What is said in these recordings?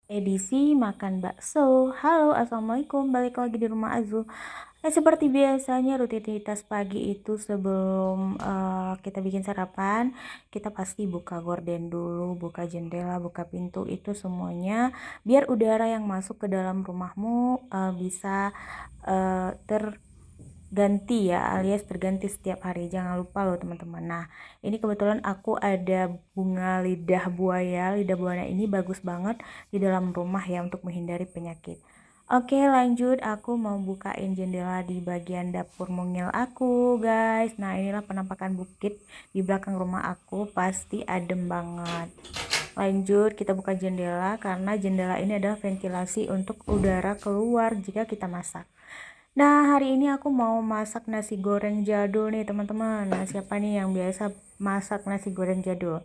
Edisi makan bakso. Halo, assalamualaikum. Balik lagi di rumah Azul. Seperti biasanya rutinitas pagi itu sebelum kita bikin sarapan, kita pasti buka gorden dulu, buka jendela, buka pintu itu semuanya biar udara yang masuk ke dalam rumahmu bisa terganti ya, alias terganti setiap hari. Jangan lupa loh teman-teman. Nah, ini kebetulan aku ada bunga lidah buaya. Lidah buaya ini bagus banget di dalam rumah ya untuk menghindari penyakit. Oke, lanjut. Aku mau bukain jendela di bagian dapur mungil aku, guys. Nah, inilah penampakan bukit di belakang rumah aku. Pasti adem banget. Lanjut, kita buka jendela karena jendela ini adalah ventilasi untuk udara keluar jika kita masak. Nah, hari ini aku mau masak nasi goreng jadul nih, teman-teman. Nah, siapa nih yang biasa masak nasi goreng jadul?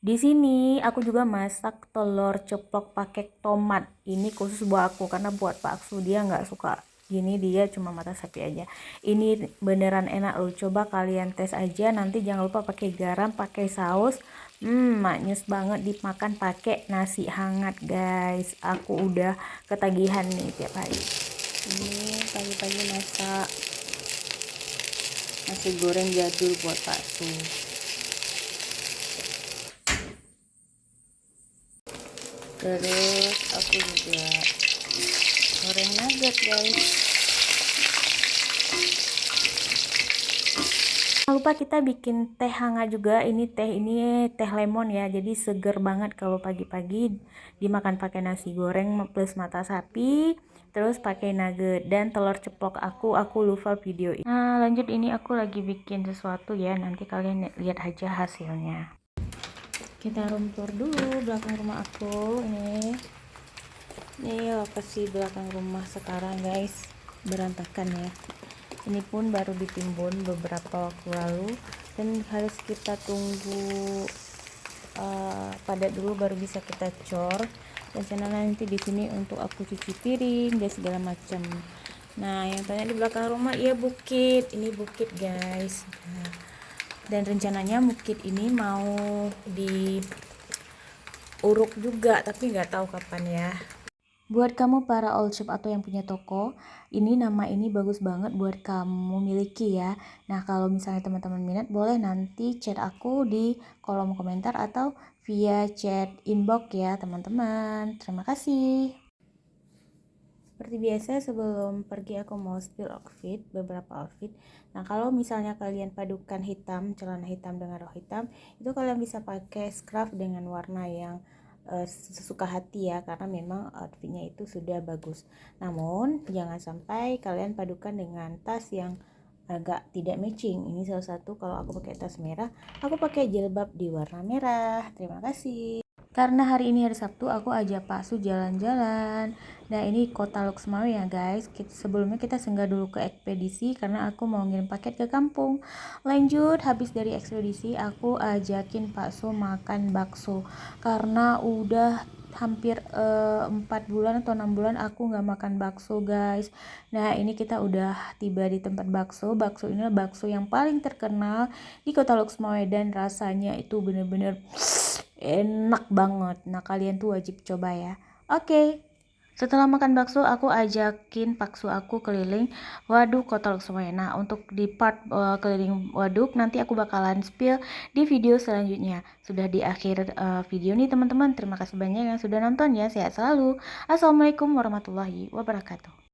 Di sini aku juga masak telur ceplok pakai tomat. Ini khusus buat aku karena buat Pak Aksu dia nggak suka gini, dia cuma mata sapi aja. Ini beneran enak loh. Coba kalian tes aja. Nanti jangan lupa pakai garam, pakai saus. Maknyus banget dimakan pakai nasi hangat, guys. Aku udah ketagihan nih tiap hari. Ini pagi-pagi masak nasi goreng jadul buat Pak Aksu. Terus aku juga goreng nugget, guys. Jangan lupa kita bikin teh hangat juga. Ini teh lemon ya, jadi seger banget kalau pagi-pagi dimakan pakai nasi goreng plus mata sapi, terus pakai nugget dan telur ceplok. Aku lupa video ini. Nah, lanjut, ini aku lagi bikin sesuatu ya, nanti kalian lihat aja hasilnya. Kita room tour dulu belakang rumah aku. Ini lokasi belakang rumah sekarang, guys. Berantakan ya. Ini pun baru ditimbun beberapa waktu lalu dan harus kita tunggu padat dulu baru bisa kita cor. Dan nanti di sini untuk aku cuci piring dan segala macam. Nah, yang tanya di belakang rumah, iya bukit. Ini bukit, guys. Nah, dan rencananya bukit ini mau diuruk juga, tapi nggak tahu kapan ya. Buat kamu para old shop atau yang punya toko, ini nama ini bagus banget buat kamu miliki ya. Nah, kalau misalnya teman-teman minat, boleh nanti chat aku di kolom komentar atau via chat inbox ya, teman-teman. Terima kasih. Seperti biasa, sebelum pergi aku mau spill outfit, beberapa outfit. Nah, kalau misalnya kalian padukan hitam, celana hitam dengan rok hitam, itu kalian bisa pakai scarf dengan warna yang sesuka hati ya, karena memang outfitnya itu sudah bagus. Namun jangan sampai kalian padukan dengan tas yang agak tidak matching. Ini salah satu, kalau aku pakai tas merah, aku pakai jilbab di warna merah. Terima kasih. Karena hari ini hari Sabtu, aku ajak Pak Su jalan-jalan. Nah, ini kota Loksmawe ya, guys. Sebelumnya kita singgah dulu ke ekspedisi karena aku mau ngirim paket ke kampung. Lanjut, habis dari ekspedisi, aku ajakin Pak Su makan bakso. Karena udah hampir 4 bulan atau 6 bulan aku nggak makan bakso, guys. Nah, ini kita udah tiba di tempat bakso. Bakso ini bakso yang paling terkenal di kota Loksmawe dan rasanya itu bener-bener enak banget. Nah, kalian tuh wajib coba ya. Oke. Setelah makan bakso, aku ajakin paksu aku keliling waduk kota Loksmawe. Nah, untuk di part keliling waduk nanti aku bakalan spill di video selanjutnya. Sudah di akhir video nih teman-teman. Terima kasih banyak yang sudah nonton ya. Sehat selalu. Assalamualaikum warahmatullahi wabarakatuh.